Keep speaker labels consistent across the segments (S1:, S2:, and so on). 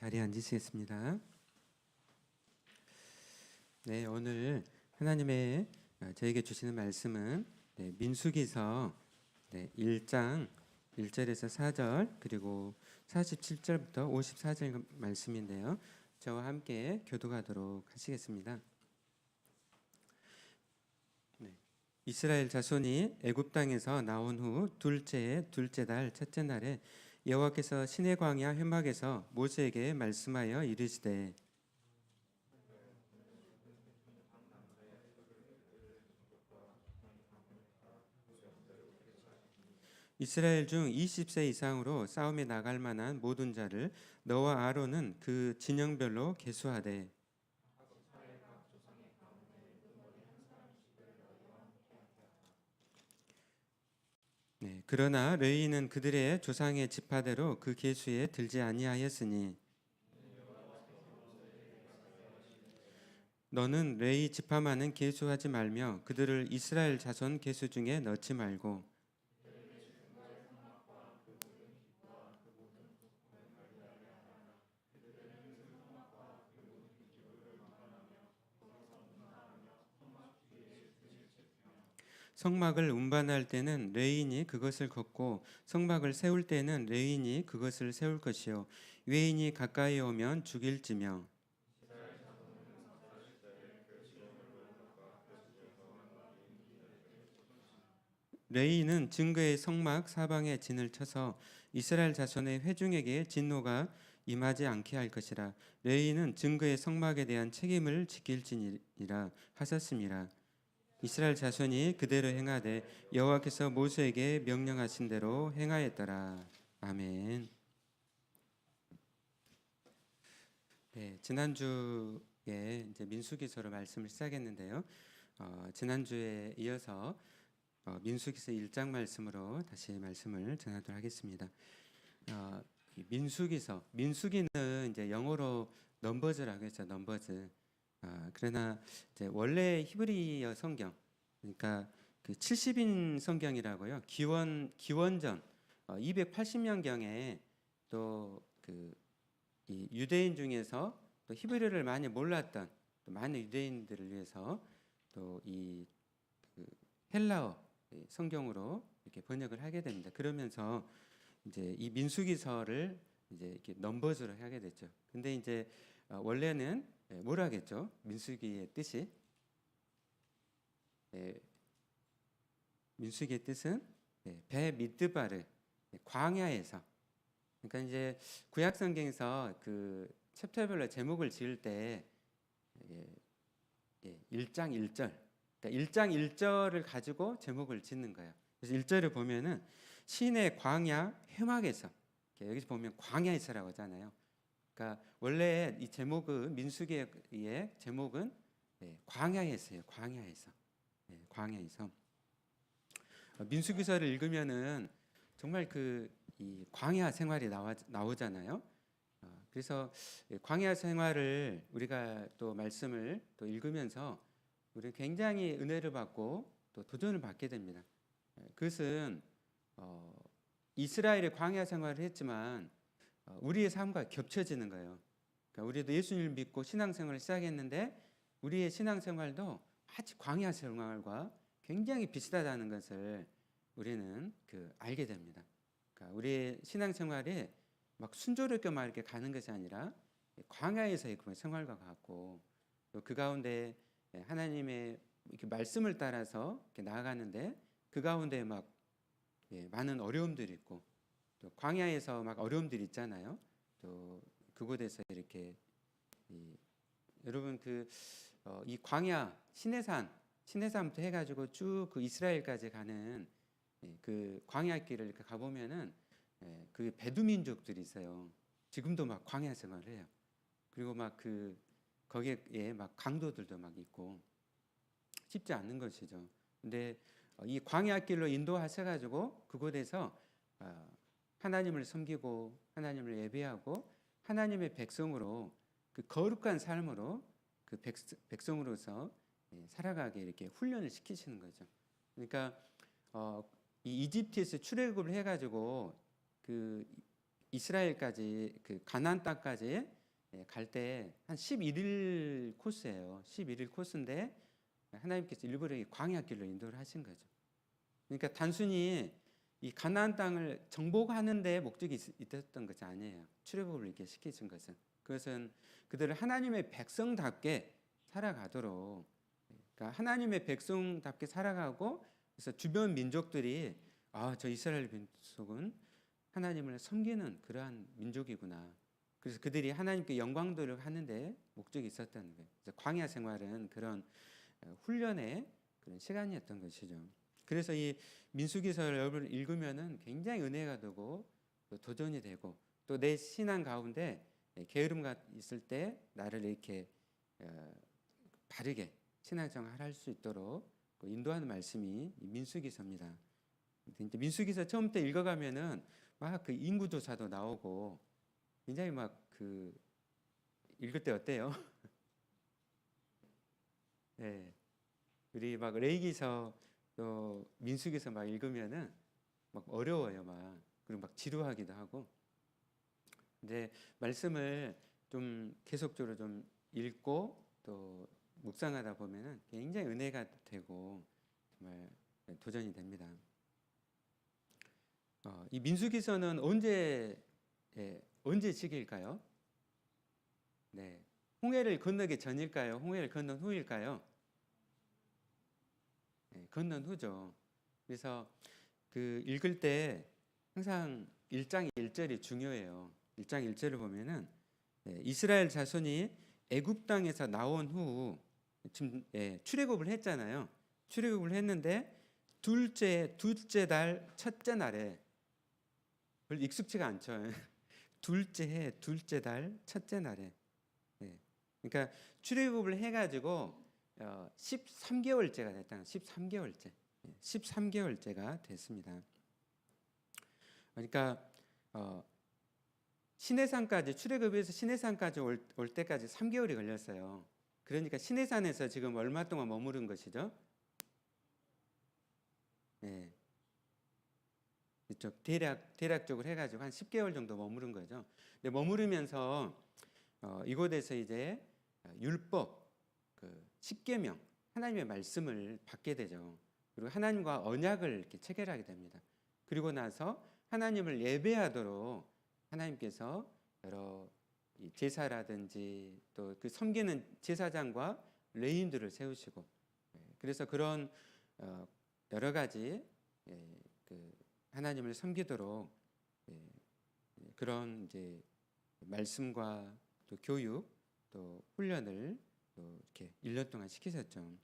S1: 자리에 앉으시겠습니다. 네, 오늘 하나님의 저에게 주시는 말씀은 민수기서 1장 1절에서 4절 그리고 47절부터 54절 말씀인데요. 저와 함께 교독하도록 하시겠습니다. 이스라엘 자손이 애굽 땅에서 나온 후 둘째 달 첫째 날에 여호와께서 시내 광야 회막에서 모세에게 말씀하여 이르시되 이스라엘 중 20세 이상으로 싸움에 나갈 만한 모든 자를 너와 아론은 그 진영별로 계수하되 그러나 레위인은 그들의 조상의 지파대로 그 계수에 들지 아니하였으니 너는 레위 지파만은 계수하지 말며 그들을 이스라엘 자손 계수 중에 넣지 말고 성막을 운반할 때는 레위인이 그것을 걷고 성막을 세울 때는 레위인이 그것을 세울 것이요 외인이 가까이 오면 죽일지며 레위인은 증거의 성막 사방에 진을 쳐서 이스라엘 자손의 회중에게 진노가 임하지 않게 할 것이라. 레위인은 증거의 성막에 대한 책임을 지킬지니라 하셨습니다. 이스라엘 자손이 그대로 행하되 여호와께서 모세에게 명령하신 대로 행하였더라. 아멘. 지난주에 이제 민수기서로 말씀을 시작했는데요. 지난주에 이어서 민수기서 1장 말씀으로 다시 말씀을 전하도록 하겠습니다. 민수기는 이제 영어로 넘버즈라고 했죠. 넘버즈. 그러나 이제 원래 히브리어 성경, 그러니까 그 70인 성경이라고요. 기원전 280년경에 또 그 이 유대인 중에서 또 히브리어를 많이 몰랐던 또 많은 유대인들을 위해서 또 이 그 헬라어 성경으로 이렇게 번역을 하게 됩니다. 그러면서 이제 이 민수기서를 이제 이렇게 넘버즈로 하게 됐죠. 근데 이제 원래는 뭐라 하겠죠? 민수기의 뜻이 민수기의 뜻은 베미드바르 광야에서. 그러니까 이제 구약 성경에서 그 챕터별로 제목을 지을 때 1장 1절, 그러니까 1장 1절을 가지고 제목을 짓는 거예요. 그래서 1절을 보면은 시내 광야 회막에서, 여기서 보면 광야에서라고 하잖아요. 그러니까 원래 이 제목은 민수기의 제목은 광야에서예요. 광야에서. 광야에서. 민수기서를 읽으면은 정말 이 광야 생활이 나오잖아요. 그래서 광야 생활을 우리가 또 말씀을 또 읽으면서 우리 굉장히 은혜를 받고 또 도전을 받게 됩니다. 그것은 이스라엘의 광야 생활을 했지만 우리의 삶과 겹쳐지는 거예요. 그러니까 우리도 예수님을 믿고 신앙생활을 시작했는데 우리의 신앙생활도 마치 광야 생활과 굉장히 비슷하다는 것을 우리는 알게 됩니다. 그러니까 우리의 신앙생활이 막 순조롭게만 이렇게 가는 것이 아니라 광야에서의 그 생활과 같고 또 그 가운데 하나님의 이렇게 말씀을 따라서 이렇게 나아가는데 그 가운데 막 많은 어려움들이 있고 또 광야에서 막 어려움들이 있잖아요. 또 그곳에서 이렇게 여러분 이 광야 시내산부터 해가지고 쭉 그 이스라엘까지 가는 그 광야 길을 이렇게 가보면은 그 베두 민족들이 있어요. 지금도 막 광야 생활을 해요. 그리고 막 거기에 막 강도들도 막 있고 쉽지 않는 것이죠. 근데 이 광야 길로 인도하셔가지고 그곳에서 하나님을 섬기고 하나님을 예배하고 하나님의 백성으로 그 거룩한 삶으로 그 백성으로서 살아가게 이렇게 훈련을 시키시는 거죠. 그러니까 이 이집트에서 출애굽을 해가지고 그 이스라엘까지 그 가나안 땅까지 갈 때 한 11일 코스예요. 11일 코스인데 하나님께서 일부러 이 광야길로 인도를 하신 거죠. 그러니까 단순히 이 가나안 땅을 정복하는 데 목적이 있었던 것이 아니에요. 출애굽을 이렇게 시키신 것은, 그것은 그들을 하나님의 백성답게 살아가도록, 그러니까 하나님의 백성답게 살아가고, 그래서 주변 민족들이 저 이스라엘 민족은 하나님을 섬기는 그러한 민족이구나. 그래서 그들이 하나님께 영광 돌리려 하는데 목적이 있었다는 거예요. 그래서 광야 생활은 그런 훈련의 그런 시간이었던 것이죠. 그래서 이 민수기서를 여러분 읽으면은 굉장히 은혜가 되고 또 도전이 되고, 또 내 신앙 가운데 게으름가 있을 때 나를 이렇게 바르게 신앙생활 할 수 있도록 인도하는 말씀이 민수기서입니다. 민수기서 처음부터 읽어가면은 막 그 인구조사도 나오고 굉장히 막 그 읽을 때 어때요? 네, 우리 막 레위기서 또 민수기서 막 읽으면은 막 어려워요, 막. 그리고 막 지루하기도 하고. 근데 말씀을 좀 계속적으로 좀 읽고 또 묵상하다 보면은 굉장히 은혜가 되고 정말 도전이 됩니다. 이 민수기서는 언제 시기일까요? 네, 홍해를 건너기 전일까요? 홍해를 건넌 후일까요? 네, 건넌 후죠. 그래서 그 읽을 때 항상 1장 1절이 중요해요. 1장 1절을 보면은 이스라엘 자손이 애굽 땅에서 나온 후 지금 출애굽을 했잖아요. 출애굽을 했는데 둘째 달 첫째 날에, 별로 익숙치가 않죠. 둘째 달 첫째 날에. 그러니까 출애굽을 해가지고 13개월째가 됐다. 13개월째가 됐습니다. 그러니까 시내산까지, 출애굽에서 시내산까지 올 때까지 3개월이 걸렸어요. 그러니까 시내산에서 지금 얼마 동안 머무른 것이죠? 네, 이쪽 대략적으로 해가지고 한 10개월 정도 머무른 거죠. 근데 머무르면서 이곳에서 이제 율법, 그 십계명, 하나님의 말씀을 받게 되죠. 그리고 하나님과 언약을 이렇게 체결하게 됩니다. 그리고 나서 하나님을 예배하도록 하나님께서 여러 제사라든지 또 그 섬기는 제사장과 레위인들을 세우시고, 그래서 그런 여러 가지 그 하나님을 섬기도록 그런 이제 말씀과 또 교육 또 훈련을 또 이렇게 1년 동안 시키셨죠.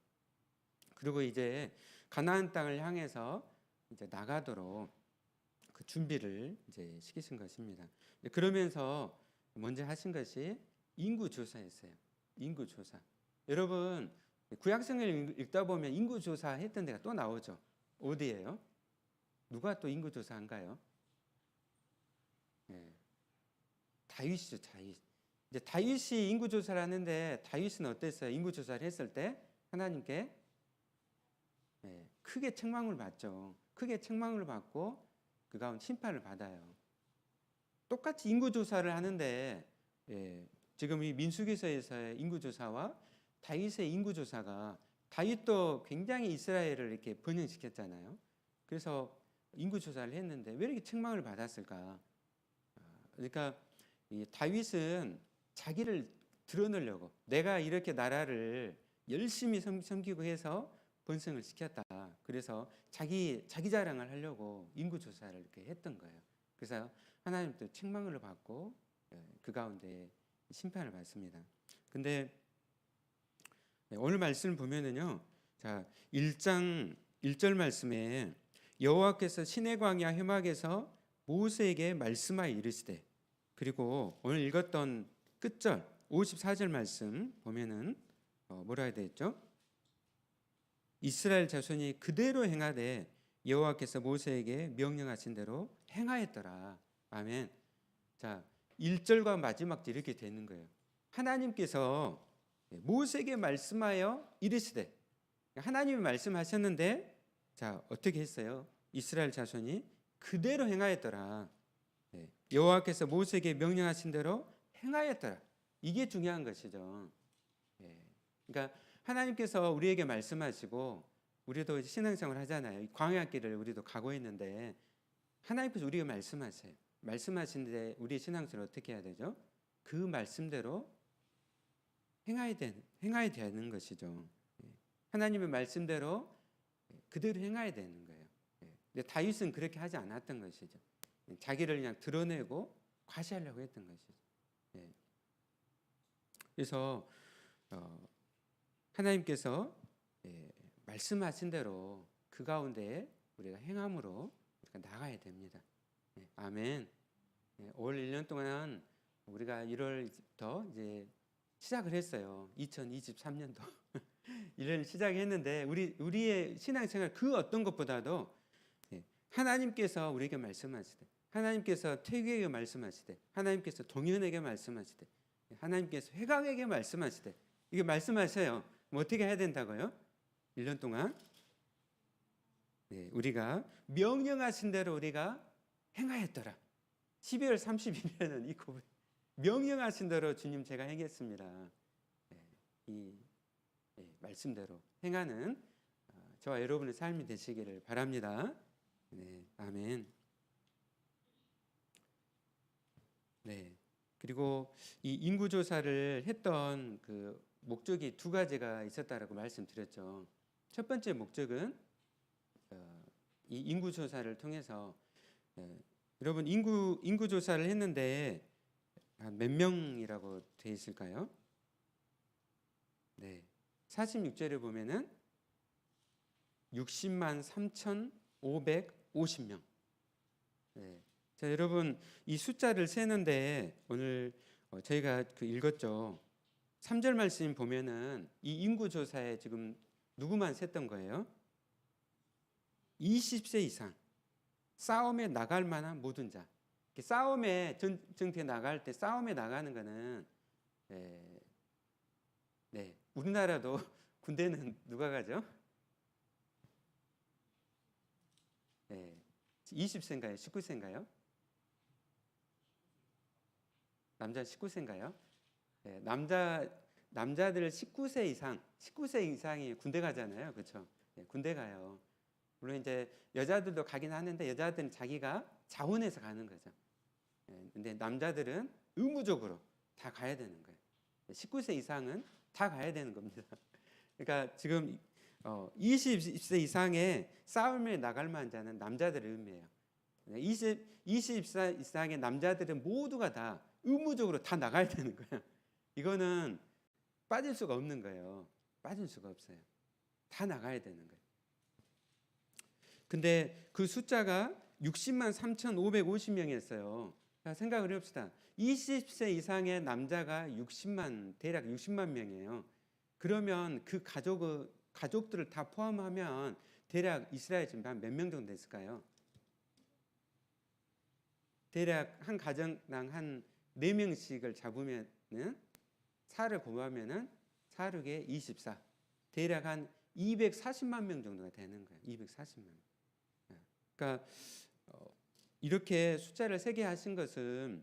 S1: 그리고 이제 가나안 땅을 향해서 이제 나가도록 그 준비를 이제 시키신 것입니다. 그러면서 먼저 하신 것이 인구 조사였어요. 인구 조사. 여러분 구약성경을 읽다 보면 인구 조사 했던 데가 또 나오죠. 어디예요? 누가 또 인구 조사한가요? 다윗이죠, 다윗. 이제 다윗이 인구 조사를 하는데 다윗은 어땠어요? 인구 조사를 했을 때 하나님께 크게 책망을 받죠. 크게 책망을 받고 그 가운데 심판을 받아요. 똑같이 인구 조사를 하는데 지금 이 민수기서에서의 인구 조사와 다윗의 인구 조사가, 다윗도 굉장히 이스라엘을 이렇게 번영시켰잖아요. 그래서 인구 조사를 했는데 왜 이렇게 책망을 받았을까? 그러니까 이 다윗은 자기를 드러내려고, 내가 이렇게 나라를 열심히 섬기고 해서 번성을 시켰다. 그래서 자기 자랑을 하려고 인구 조사를 이렇게 했던 거예요. 그래서 하나님도 책망을 받고 그 가운데 심판을 받습니다. 근데 오늘 말씀을 보면은요, 자 1장 1절 말씀에 여호와께서 시내 광야 회막에서 모세에게 말씀하여 이르시되, 그리고 오늘 읽었던 끝절 54절 말씀 보면은 뭐라 해야 되겠죠? 이스라엘 자손이 그대로 행하되 여호와께서 모세에게 명령하신 대로 행하였더라. 아멘. 자 1절과 마지막 절 이렇게 되는 거예요. 하나님께서 모세에게 말씀하여 이르시되, 하나님이 말씀하셨는데 자 어떻게 했어요? 이스라엘 자손이 그대로 행하였더라. 여호와께서 모세에게 명령하신 대로 행하였더라. 이게 중요한 것이죠. 그러니까 하나님께서 우리에게 말씀하시고 우리도 신앙생활 하잖아요. 광야길을 우리도 가고 있는데 하나님께서 우리에게 말씀하세요. 말씀하신데 우리의 신앙생활 어떻게 해야 되죠? 그 말씀대로 행해야 되는 것이죠. 하나님의 말씀대로 그대로 행해야 되는 거예요. 근데 다윗은 그렇게 하지 않았던 것이죠. 자기를 그냥 드러내고 과시하려고 했던 것이죠. 그래서 하나님께서 말씀하신 대로 그 가운데 우리가 행함으로 우리가 나가야 됩니다. 아멘. 올 1년 동안 우리가 1월부터 이제 시작을 했어요. 2023년도 1년 시작했는데 우리의 신앙생활 그 어떤 것보다도 하나님께서 우리에게 말씀하시되, 하나님께서 태규에게 말씀하시되, 하나님께서 동현에게 말씀하시되, 하나님께서 회강에게 말씀하시되, 이게 말씀하셔요. 뭐 어떻게 해야 된다고요? 1년 동안 우리가 명령하신 대로 우리가 행하였더라. 12월 31일에는 이 고백, 명령하신 대로 주님 제가 행했습니다. 이 말씀대로 행하는 저와 여러분의 삶이 되시기를 바랍니다. 아멘. 그리고 이 인구조사를 했던 그 목적이 두 가지가 있었다라고 말씀드렸죠. 첫 번째 목적은 이 인구조사를 통해서 여러분 인구조사를 했는데 몇 명이라고 되어 있을까요? 46절에 보면은 60만 3,550명. 자, 여러분 이 숫자를 세는데 오늘 저희가 읽었죠. 3절 말씀 보면은 이 인구조사에 지금 누구만 셌던 거예요? 20세 이상 싸움에 나갈 만한 모든 자. 싸움에 전투에 나갈 때 싸움에 나가는 거는 우리나라도 군대는 누가 가죠? 20세인가요? 19세인가요? 남자 19세인가요? 남자들 19세 이상이 군대 가잖아요. 그렇죠? 군대 가요. 물론 이제 여자들도 가긴 하는데 여자들은 자기가 자원해서 가는 거죠. 근데 남자들은 의무적으로 다 가야 되는 거예요. 19세 이상은 다 가야 되는 겁니다. 그러니까 지금 20세 이상의 싸움에 나갈 만한 자는 남자들의 의미예요. 20세 이상의 남자들은 모두가 다 의무적으로 다 나가야 되는 거예요. 이거는 빠질 수가 없는 거예요. 빠질 수가 없어요. 다 나가야 되는 거예요. 근데 그 숫자가 60만 3,550명이었어요. 생각을 해봅시다. 20세 이상의 남자가 대략 60만 명이에요. 그러면 그 가족들을 다 포함하면 대략 이스라엘 지금 한 몇 명 정도 됐을까요? 대략 한 가정당 한 4명씩을 잡으면은 4를 곱하면은 4륙에 24. 대략 한 240만 명 정도가 되는 거예요. 240만 명. 그러니까 이렇게 숫자를 세게 하신 것은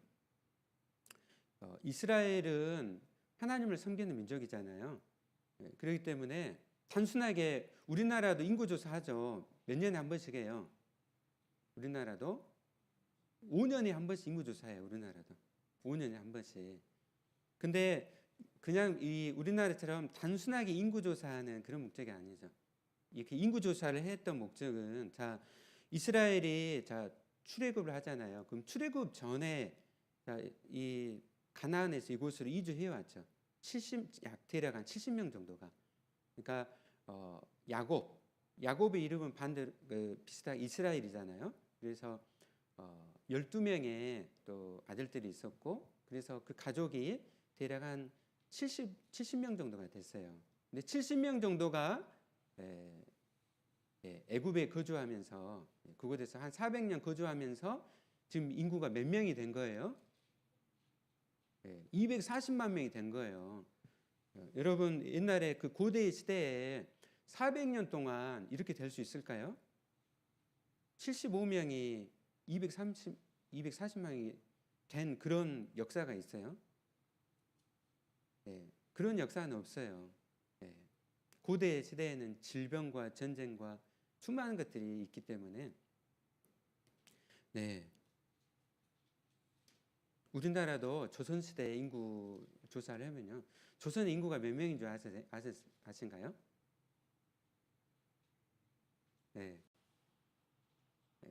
S1: 이스라엘은 하나님을 섬기는 민족이잖아요. 그렇기 때문에 단순하게 우리나라도 인구조사하죠. 몇 년에 한 번씩 해요. 우리나라도 5년에 한 번씩 인구조사해요. 우리나라도 5년에 한 번씩. 근데 그냥 이 우리나라처럼 단순하게 인구조사하는 그런 목적이 아니죠. 이렇게 인구조사를 했던 목적은 이스라엘이 출애굽을 하잖아요. 그럼 출애굽 전에 이 가나안에서 이곳으로 이주해 왔죠. 대략 한 70명 정도가. 그러니까 야곱의 이름은 반대로 비슷하게 이스라엘이잖아요. 그래서 12명의 또 아들들이 있었고, 그래서 그 가족이 대략 한 70명 정도가 됐어요. 근데 70명 정도가 애굽에 거주하면서 그곳에서 한 400년 거주하면서 지금 인구가 몇 명이 된 거예요? 240만 명이 된 거예요. 여러분 옛날에 그 고대 시대에 400년 동안 이렇게 될 수 있을까요? 75명이 240명이 된 그런 역사가 있어요? 네, 그런 역사는 없어요. 네, 고대 시대에는 질병과 전쟁과 수많은 것들이 있기 때문에 네, 우리나라도 조선시대 인구 조사를 하면요, 조선의 인구가 몇 명인 줄 아신가요? 네,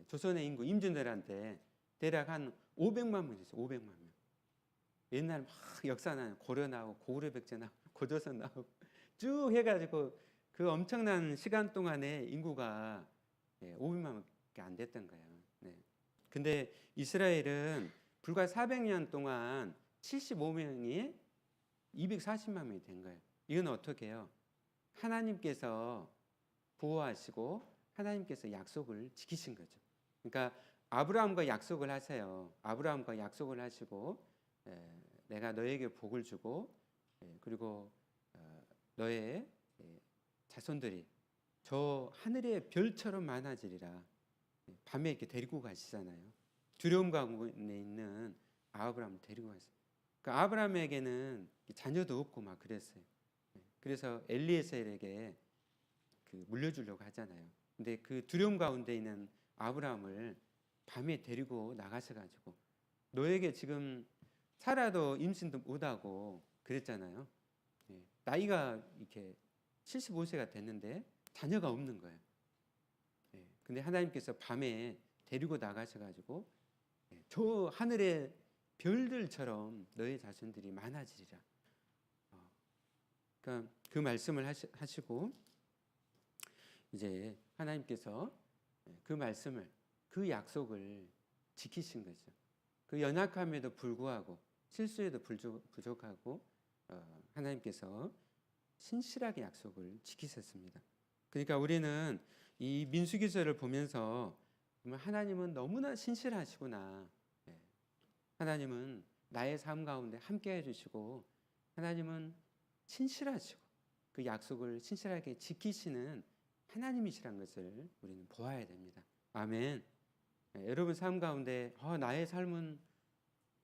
S1: 조선의 인구 임진왜란 때 대략 한 500만 명 있어요. 500만 명. 옛날 막 역사 나는 고려 나오고 고구려백제 나오고 고조선 나오고 쭉 해가지고 그 엄청난 시간 동안에 인구가 500만밖에 안 됐던 거예요. 네. 근데 이스라엘은 불과 400년 동안 75명이 240만 명이 된 거예요. 이건 어떻게 해요? 하나님께서 보호하시고 하나님께서 약속을 지키신 거죠. 그러니까 아브라함과 약속을 하세요. 아브라함과 약속을 하시고 내가 너에게 복을 주고 그리고 너의 자손들이 저 하늘의 별처럼 많아지리라. 밤에 이렇게 데리고 가시잖아요. 두려움 가운데 있는 아브라함을 데리고 갔어요. 그러니까 아브라함에게는 자녀도 없고 막 그랬어요. 그래서 엘리에셀에게 그 물려주려고 하잖아요. 근데 그 두려움 가운데 있는 아브라함을 밤에 데리고 나가셔가지고 너에게 지금 살아도 임신도 못하고 그랬잖아요. 나이가 이렇게 75세가 됐는데 자녀가 없는 거예요. 근데 하나님께서 밤에 데리고 나가셔가지고 저 하늘의 별들처럼 너의 자손들이 많아지리라. 그러니까 그 말씀을 하시고 이제 하나님께서 그 말씀을 그 약속을 지키신 거죠. 그 연약함에도 불구하고 실수에도 부족하고 하나님께서 신실하게 약속을 지키셨습니다. 그러니까 우리는 이 민수기서를 보면서 하나님은 너무나 신실하시구나. 하나님은 나의 삶 가운데 함께 해주시고 하나님은 신실하시고 그 약속을 신실하게 지키시는 하나님이시란 것을 우리는 보아야 됩니다. 아멘. 여러분 삶 가운데 나의 삶은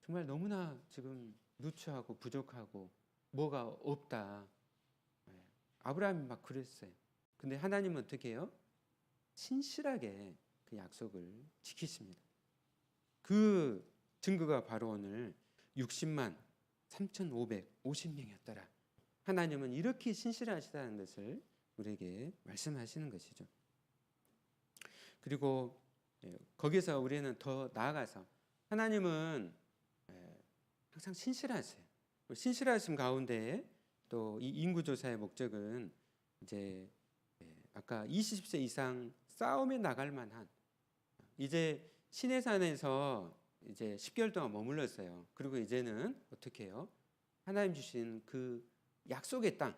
S1: 정말 너무나 지금 누추하고 부족하고 뭐가 없다. 아브라함이 막 그랬어요. 근데 하나님은 어떻게 해요? 신실하게 그 약속을 지키십니다. 그 증거가 바로 오늘 60만 3,550명이었더라. 하나님은 이렇게 신실하시다는 것을 우리에게 말씀하시는 것이죠. 그리고 거기서 우리는 더 나아가서 하나님은 항상 신실하세요. 신실하심 가운데 또 이 인구조사의 목적은 이제 아까 20세 이상 싸움에 나갈 만한 이제 시내산에서 이제 10개월 동안 머물렀어요. 그리고 이제는 어떻게 해요? 하나님 주신 그 약속의 땅,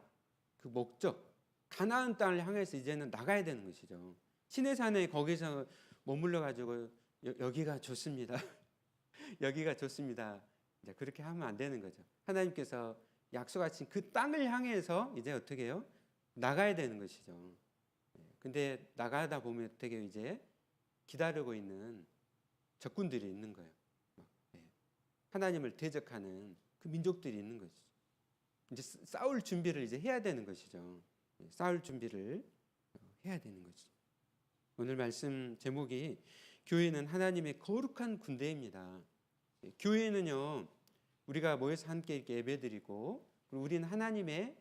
S1: 그 목적, 가나안 땅을 향해서 이제는 나가야 되는 것이죠. 시내산에 거기서 머물러 가지고 여기가 좋습니다. 여기가 좋습니다. 이제 그렇게 하면 안 되는 거죠. 하나님께서 약속하신 그 땅을 향해서 이제 어떻게 해요? 나가야 되는 것이죠. 근데 나가다 보면 어떻게 이제 기다리고 있는 적군들이 있는 거예요. 하나님을 대적하는 그 민족들이 있는 것이죠. 이제 싸울 준비를 이제 해야 되는 것이죠. 싸울 준비를 해야 되는 것이죠. 오늘 말씀 제목이 교회는 하나님의 거룩한 군대입니다. 교회는요, 우리가 모여서 함께 이렇게 예배드리고 그리고 우리는 하나님의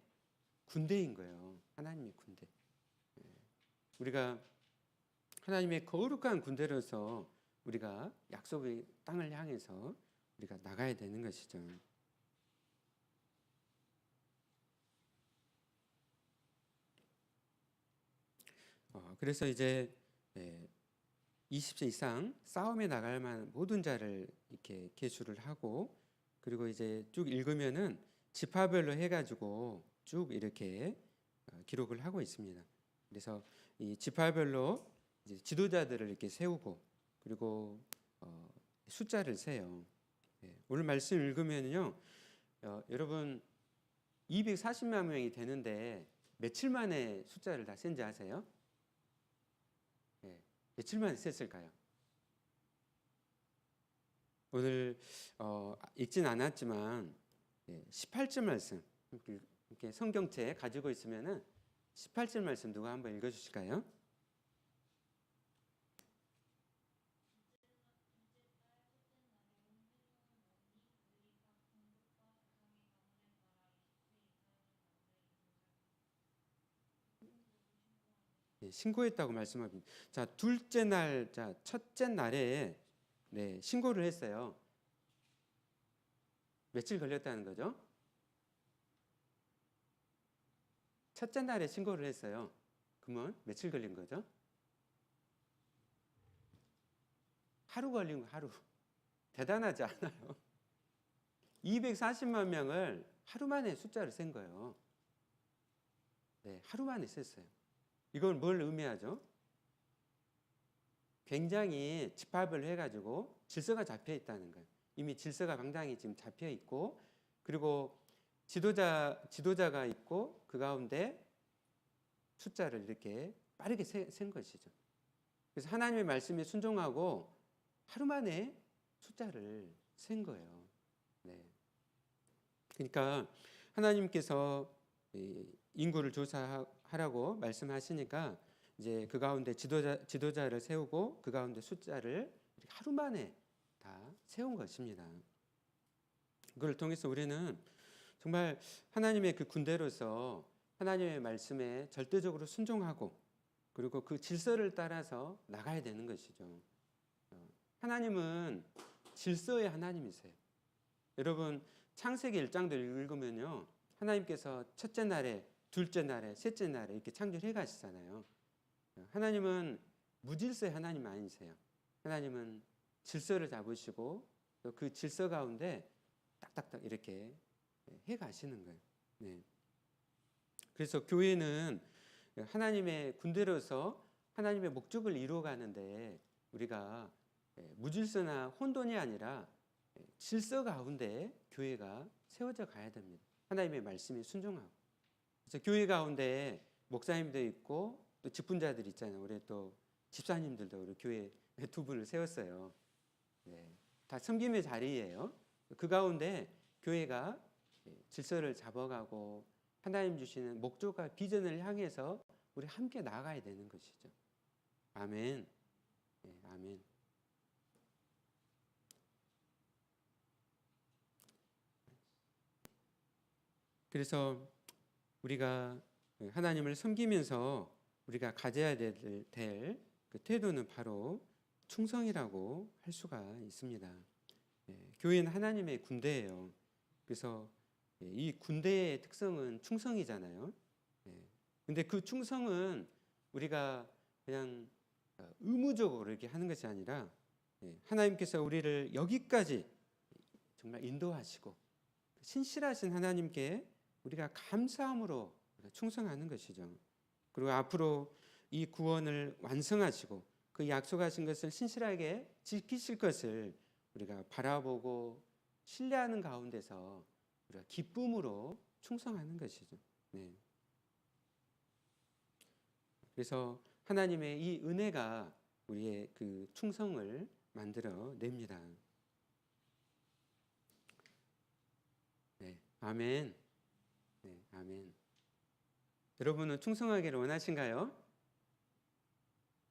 S1: 군대인 거예요. 하나님의 군대. 우리가 하나님의 거룩한 군대로서 우리가 약속의 땅을 향해서 우리가 나가야 되는 것이죠. 그래서 이제 20세 이상 싸움에 나갈 만한 모든 자를 이렇게 계수를 하고 그리고 이제 쭉 읽으면은 지파별로 해가지고 쭉 이렇게 기록을 하고 있습니다. 그래서 이 지파별로 이제 지도자들을 이렇게 세우고 그리고 숫자를 세요. 오늘 말씀 읽으면요, 여러분 240만 명이 되는데 며칠 만에 숫자를 다 센지 아세요? 며칠 만에 셌을까요? 오늘 읽진 않았지만 18절 말씀 이렇게 성경책 가지고 있으면은 18절 말씀 누가 한번 읽어주실까요? 신고했다고 말씀합니다. 자, 둘째 날, 자, 첫째 날에 신고를 했어요. 며칠 걸렸다는 거죠? 첫째 날에 신고를 했어요. 그러면 며칠 걸린 거죠? 하루 걸린 거, 하루. 대단하지 않아요? 240만 명을 하루 만에 숫자를 센 거예요. 네, 하루 만에 셌어요. 이건 뭘 의미하죠? 굉장히 집합을 해가지고 질서가 잡혀 있다는 거예요. 이미 질서가 상당히 지금 잡혀 있고, 그리고 지도자가 있고 그 가운데 숫자를 이렇게 빠르게 센 것이죠. 그래서 하나님의 말씀에 순종하고 하루 만에 숫자를 센 거예요. 네. 그러니까 하나님께서 인구를 조사하라고 말씀하시니까 이제 그 가운데 지도자를 세우고 그 가운데 숫자를 하루 만에 다 세운 것입니다. 그걸 통해서 우리는 정말 하나님의 그 군대로서 하나님의 말씀에 절대적으로 순종하고 그리고 그 질서를 따라서 나가야 되는 것이죠. 하나님은 질서의 하나님이세요. 여러분 창세기 1장도 읽으면요, 하나님께서 첫째 날에, 둘째 날에, 셋째 날에 이렇게 창조해 가시잖아요. 하나님은 무질서의 하나님 아니세요. 하나님은 질서를 잡으시고 또 그 질서 가운데 딱딱딱 이렇게 해 가시는 거예요. 네. 그래서 교회는 하나님의 군대로서 하나님의 목적을 이루어가는데 우리가 무질서나 혼돈이 아니라 질서 가운데 교회가 세워져 가야 됩니다. 하나님의 말씀에 순종하고. 그래서 교회 가운데 목사님도 있고 또 직분자들 있잖아요. 우리 또 집사님들도 우리 교회 두 분을 세웠어요. 네. 다 섬김의 자리예요. 그 가운데 교회가 질서를 잡아가고 하나님 주시는 목적과 비전을 향해서 우리 함께 나아가야 되는 것이죠. 아멘. 네, 아멘. 그래서 우리가 하나님을 섬기면서 우리가 가져야 될 그 태도는 바로 충성이라고 할 수가 있습니다. 교회는 하나님의 군대예요. 그래서 이 군대의 특성은 충성이잖아요. 근데 그 충성은 우리가 그냥 의무적으로 이렇게 하는 것이 아니라 하나님께서 우리를 여기까지 정말 인도하시고 신실하신 하나님께 우리가 감사함으로 충성하는 것이죠. 그리고 앞으로 이 구원을 완성하시고 그 약속하신 것을 신실하게 지키실 것을 우리가 바라보고 신뢰하는 가운데서 우리가 기쁨으로 충성하는 것이죠. 네. 그래서 하나님의 이 은혜가 우리의 그 충성을 만들어 냅니다. 네, 아멘. 네, 아멘. 여러분은 충성하기를 원하신가요?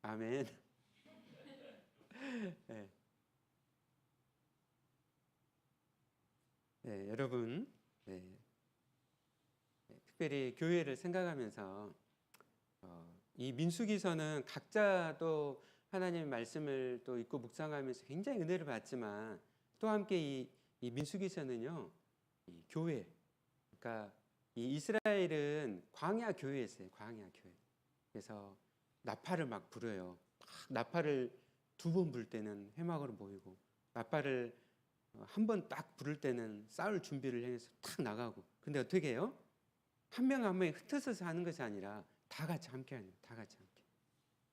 S1: 아멘. 네. 네, 여러분, 네. 특별히 교회를 생각하면서 이 민수기서는 각자 또 하나님의 말씀을 또 읽고 묵상하면서 굉장히 은혜를 받지만 또 함께 이 민수기서는요, 이 교회, 그러니까 이 이스라엘은 광야 교회였어요. 광야 교회. 그래서 나팔을 막 불어요. 막 나팔을 두 번 불 때는 회막으로 모이고 나팔을 한 번 딱 부를 때는 싸울 준비를 해서 탁 나가고. 근데 어떻게 해요? 한 명 한 명이 흩어져서 하는 것이 아니라 다 같이 함께 하는 거예요. 다 같이 함께.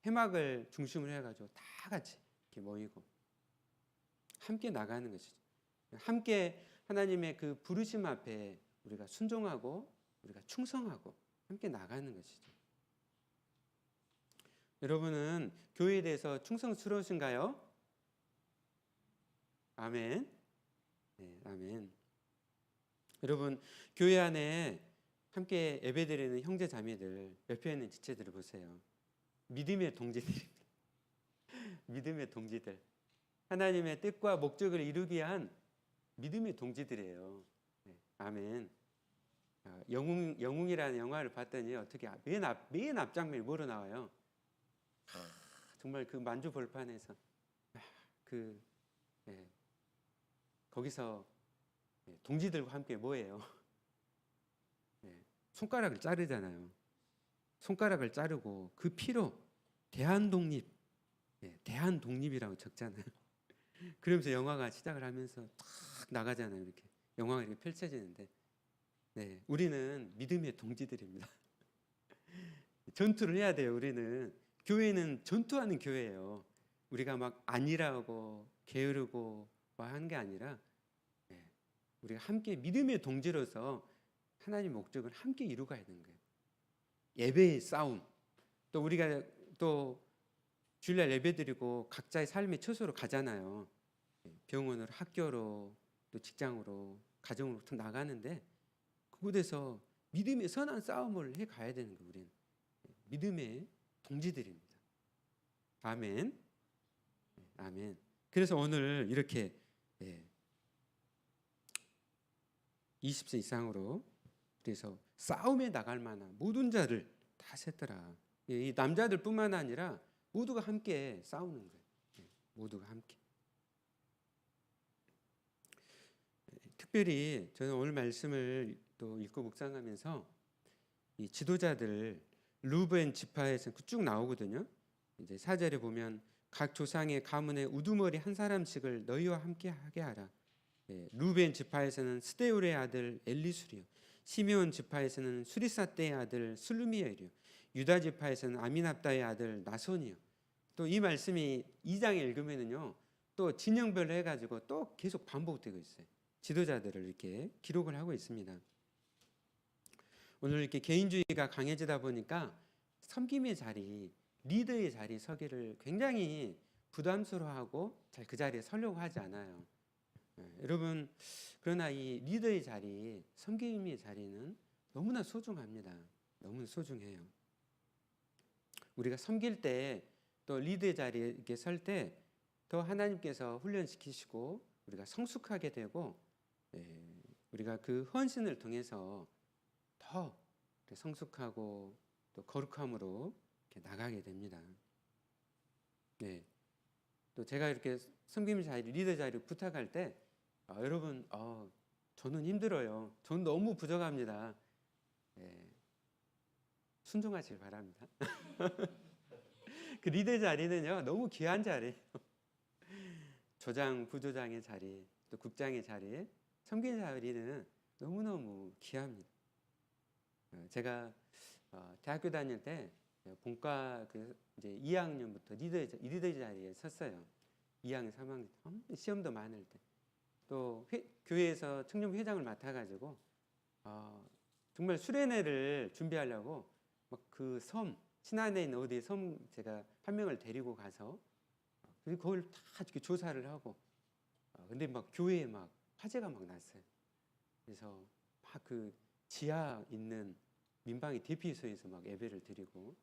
S1: 회막을 중심으로 해가지고 다 같이 이렇게 모이고 함께 나가는 것이죠. 함께 하나님의 그 부르심 앞에 우리가 순종하고 우리가 충성하고 함께 나가는 것이죠. 여러분은 교회에 대해서 충성스러우신가요? 아멘. 네, 아멘. 여러분, 교회 안에 함께 예배드리는 형제 자매들, 옆에 있는 지체들을 보세요. 믿음의 동지들입니다. 믿음의 동지들. 하나님의 뜻과 목적을 이루기 위한 믿음의 동지들이에요. 네, 아멘. 영웅이라는 영화를 봤더니 어떻게 맨 앞장면이 뭐로 나와요? 정말 그 만주 벌판에서 거기서 동지들과 함께 뭐예요? 손가락을 자르잖아요. 손가락을 자르고 그 피로 대한독립, 대한독립이라고 적잖아요. 그러면서 영화가 시작을 하면서 탁 나가잖아요. 이렇게 영화가 이렇게 펼쳐지는데, 우리는 믿음의 동지들입니다. 전투를 해야 돼요. 우리는 교회는 전투하는 교회예요. 우리가 막 안일하고 게으르고 하는 게 아니라 우리가 함께 믿음의 동지로서 하나님 목적을 함께 이루어가야 되는 거예요. 예배의 싸움. 또 우리가 또 주일날 예배드리고 각자의 삶의 처소로 가잖아요. 병원으로, 학교로, 또 직장으로, 가정으로 나가는데 그곳에서 믿음의 선한 싸움을 해 가야 되는 거예요. 우리는 믿음의 동지들입니다. 아멘. 아멘. 그래서 오늘 이렇게 20세 이상으로 그래서 싸움에 나갈 만한 모든 자를 다 셌더라. 이 남자들뿐만 아니라 모두가 함께 싸우는 거예요. 모두가 함께. 특별히 저는 오늘 말씀을 또 읽고 묵상하면서 이 지도자들 루벤 지파에서 쭉 나오거든요. 이제 4절에 보면 각 조상의 가문의 우두머리 한 사람씩을 너희와 함께 하게 하라. 루벤 지파에서는 스데울의 아들 엘리수리요, 시므온 지파에서는 수리사떼의 아들 슬루미엘이요, 유다 지파에서는 아미납다의 아들 나손이요. 또 이 말씀이 2장에 읽으면은요, 또 진영별로 해가지고 또 계속 반복되고 있어요. 지도자들을 이렇게 기록을 하고 있습니다. 오늘 이렇게 개인주의가 강해지다 보니까 섬김의 자리, 리더의 자리 서기를 굉장히 부담스러워하고 잘 그 자리에 서려고 하지 않아요. 여러분, 그러나 이 리더의 자리, 섬김의 자리는 너무나 소중합니다. 너무 소중해요. 우리가 섬길 때 또 리더의 자리에 이렇게 설 때 더 하나님께서 훈련시키시고 우리가 성숙하게 되고 우리가 그 헌신을 통해서 더 성숙하고 또 거룩함으로 이렇게 나가게 됩니다. 또 제가 이렇게 섬김 자리, 리더 자리 부탁할 때 여러분, 저는 힘들어요. 저는 너무 부족합니다. 순종하시길 바랍니다. 그 리더 자리는요, 너무 귀한 자리예요. 조장, 부조장의 자리, 또 국장의 자리, 섬기는 자리는 너무너무 귀합니다. 제가 대학교 다닐 때 본과 이제 2학년부터 리더 자리에 섰어요. 2학년, 3학년 시험도 많을 때, 또 교회에서 청년 회장을 맡아가지고 정말 수련회를 준비하려고 막 그 섬 신안에 있는 어디 섬 제가 한 명을 데리고 가서 그리고 그걸 다 이렇게 조사를 하고 근데 막 교회에 막 화재가 막 났어요. 그래서 막 그 지하 있는 민방위 대피소에서 막 예배를 드리고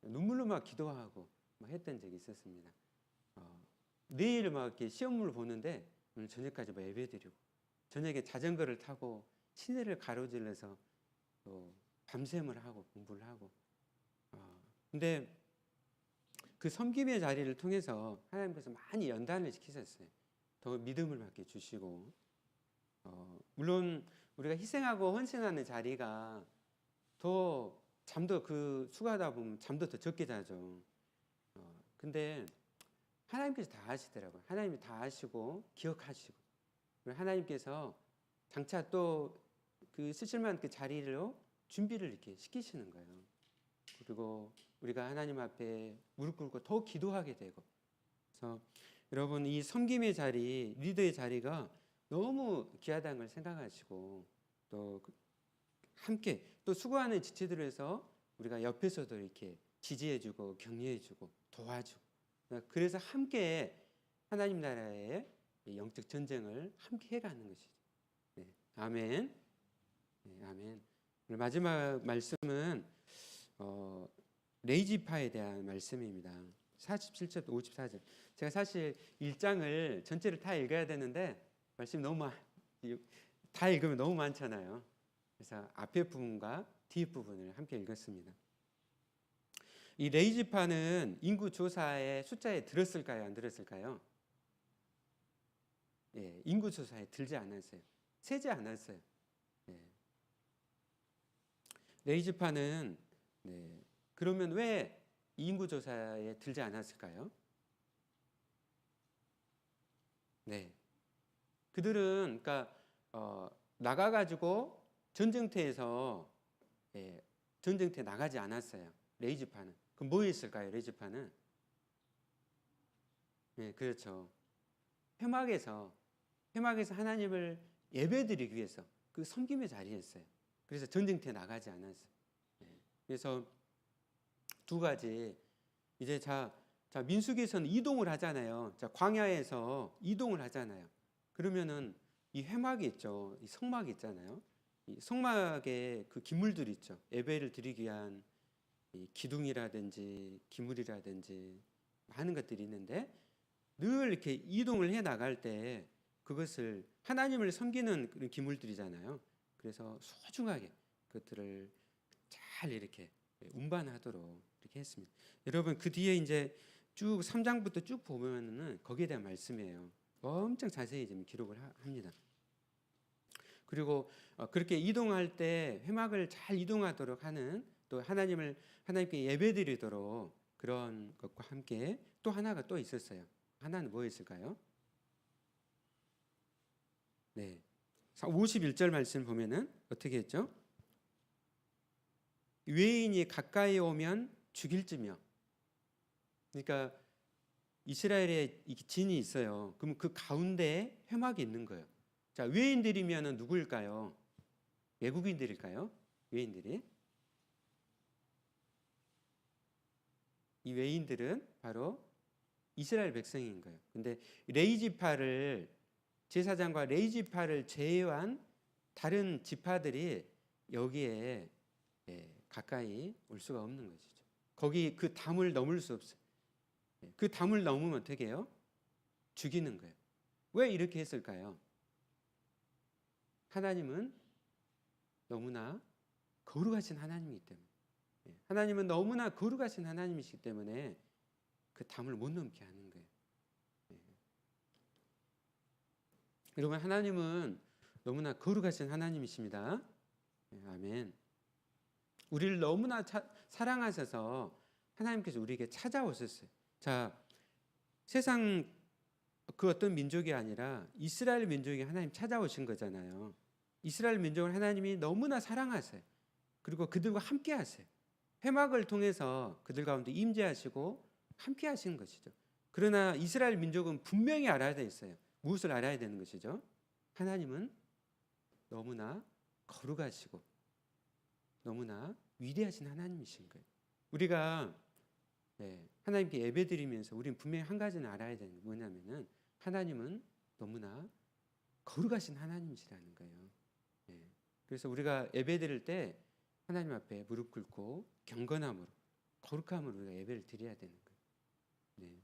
S1: 눈물로 막 기도하고 막 했던 적이 있었습니다. 내일 막 이렇게 시험을 보는데 오늘 저녁까지 막 예배 드리고 저녁에 자전거를 타고 시내를 가로질러서 또 밤샘을 하고 공부를 하고 근데 그 섬김의 자리를 통해서 하나님께서 많이 연단을 시키셨어요. 더 믿음을 받게 주시고 물론 우리가 희생하고 헌신하는 자리가 더 잠도 그 수고하다 보면 잠도 더 적게 자죠. 근데 하나님께서 다 아시더라고요. 하나님이 다 아시고 기억하시고 하나님께서 장차 또 그 쓰실만한 그 자리로 준비를 이렇게 시키시는 거예요. 그리고 우리가 하나님 앞에 무릎 꿇고 더 기도하게 되고 그래서 여러분 이 섬김의 자리, 리더의 자리가 너무 귀하다는 걸 생각하시고 또 함께 또 수고하는 지체들을 해서 우리가 옆에서도 이렇게 지지해주고 격려해주고 도와주고 그래서 함께 하나님 나라의 이 영적 전쟁을 함께 해가는 것이죠. 네. 아멘. 네, 아멘. 오늘 마지막 말씀은 레이지파에 대한 말씀입니다. 47절, 54절. 제가 사실 1장을 전체를 다 읽어야 되는데 말씀 다 읽으면 너무 많잖아요. 그래서 앞에 부분과 뒤 부분을 함께 읽었습니다. 이 레이지파는 인구 조사의 숫자에 들었을까요? 안 들었을까요? 예, 인구 조사에 들지 않았어요. 세지 않았어요. 예. 레이지파는 네, 그러면 왜 인구 조사에 들지 않았을까요? 네, 그들은 그러니까 나가가지고 전쟁터에서 예, 전쟁터에 나가지 않았어요. 레이지파는. 그럼 뭐 했을까요? 레이지파는? 네, 그렇죠. 회막에서 하나님을 예배드리기 위해서 그 섬김의 자리였어요. 그래서 전쟁터에 나가지 않았어요. 네, 그래서 두 가지 이제 자 민수기에서는 이동을 하잖아요. 자 광야에서 이동을 하잖아요. 그러면은 이 회막이 있죠. 이 성막이 있잖아요. 이 성막에 그 기물들이 있죠. 예배를 드리기 위한 이 기둥이라든지 기물이라든지 많은 것들이 있는데 늘 이렇게 이동을 해 나갈 때 그것을 하나님을 섬기는 그런 기물들이잖아요. 그래서 소중하게 그것들을 잘 이렇게 운반하도록 이렇게 했습니다. 여러분 그 뒤에 이제 쭉 3장부터 쭉 보면은 거기에 대한 말씀이에요. 엄청 자세히 좀 기록을 합니다. 그리고 그렇게 이동할 때 회막을 잘 이동하도록 하는 또 하나님께 예배드리도록 그런 것과 함께 또 하나가 또 있었어요. 하나는 뭐였을까요? 네. 51절 말씀 보면은 어떻게 했죠? 외인이 가까이 오면 죽일지며. 그러니까 이스라엘에 진이 있어요. 그럼 그 가운데에 회막이 있는 거예요. 자, 외인들이면은 누구일까요? 외국인들일까요? 외인들이? 이 외인들은 바로 이스라엘 백성인 거예요. 근데 레이지파를 제사장과 레이지파를 제외한 다른 지파들이 여기에 가까이 올 수가 없는 것이죠. 거기 그 담을 넘을 수 없어요. 그 담을 넘으면 어떻게 해요? 죽이는 거예요. 왜 이렇게 했을까요? 하나님은 너무나 거룩하신 하나님이기 때문에 하나님은 너무나 거룩하신 하나님이시기 때문에 그 담을 못 넘게 하는 거예요. 여러분 하나님은 너무나 거룩하신 하나님이십니다. 아멘. 우리를 너무나 사랑하셔서 하나님께서 우리에게 찾아오셨어요. 자, 세상 그 어떤 민족이 아니라 이스라엘 민족이 하나님 찾아오신 거잖아요. 이스라엘 민족을 하나님이 너무나 사랑하세요. 그리고 그들과 함께 하세요. 회막을 통해서 그들 가운데 임재하시고 함께 하시는 것이죠. 그러나 이스라엘 민족은 분명히 알아야 돼 있어요. 무엇을 알아야 되는 것이죠? 하나님은 너무나 거룩하시고 너무나 위대하신 하나님이신 거예요. 우리가 하나님께 예배드리면서 우리는 분명히 한 가지는 알아야 되는 게 뭐냐면은 하나님은 너무나 거룩하신 하나님이시라는 거예요. 그래서 우리가 예배드릴 때 하나님 앞에 무릎 꿇고 경건함으로 거룩함으로 우리가 예배를 드려야 되는 거예요.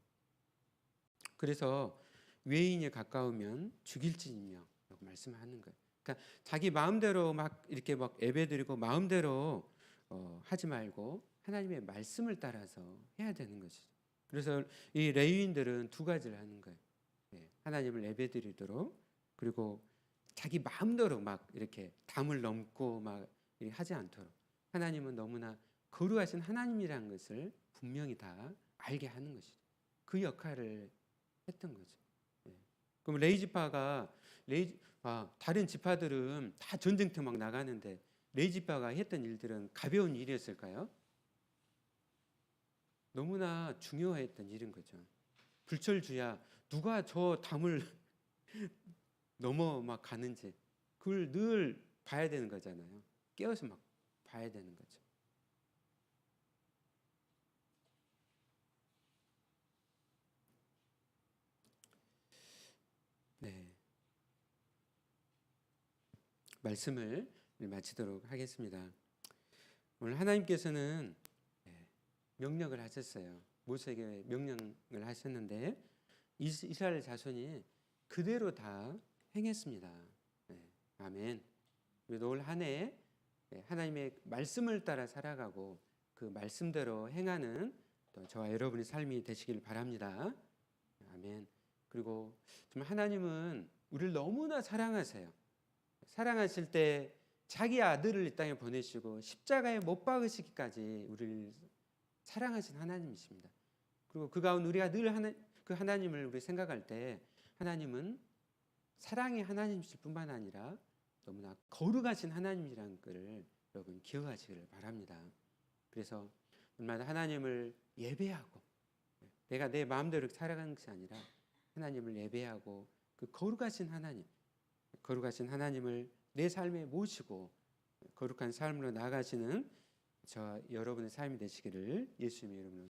S1: 그래서 외인이 가까우면 죽일지니며 라고 말씀하는 거예요. 그러니까 자기 마음대로 막 이렇게 막 예배드리고 마음대로 하지 말고 하나님의 말씀을 따라서 해야 되는 것이죠. 그래서 이 레위인들은 두 가지를 하는 거예요. 하나님을 예배드리도록 그리고 자기 마음대로 막 이렇게 담을 넘고 막 하지 않도록 하나님은 너무나 거룩하신 하나님이라는 것을 분명히 다 알게 하는 것이죠. 그 역할을 했던 거죠. 그럼 다른 지파들은 다 전쟁터 막 나가는데 레이지파가 했던 일들은 가벼운 일이었을까요? 너무나 중요했던 일인 거죠. 불철주야 누가 저 담을 넘어 막 가는지 그걸 늘 봐야 되는 거잖아요. 깨어서 막 봐야 되는 거죠. 말씀을 마치도록 하겠습니다. 오늘 하나님께서는 명령을 하셨어요. 모세에게 명령을 하셨는데 이스라엘 자손이 그대로 다 행했습니다. 아멘. 그래도 올 한 해 하나님의 말씀을 따라 살아가고 그 말씀대로 행하는 또 저와 여러분의 삶이 되시길 바랍니다. 아멘. 그리고 정말 하나님은 우리를 너무나 사랑하세요. 사랑하실 때 자기 아들을 이 땅에 보내시고 십자가에 못 박으시기까지 우리를 사랑하신 하나님이십니다. 그리고 그 가운데 우리가 늘 그 하나님을 우리 생각할 때 하나님은 사랑의 하나님이실 뿐만 아니라 너무나 거룩하신 하나님이라는 것을 여러분 기억하시기를 바랍니다. 그래서 얼마나 하나님을 예배하고 내가 내 마음대로 살아가는 것이 아니라 하나님을 예배하고 그 거룩하신 하나님을 내 삶에 모시고 거룩한 삶으로 나아가시는 저 여러분의 삶이 되시기를 예수님의 이름으로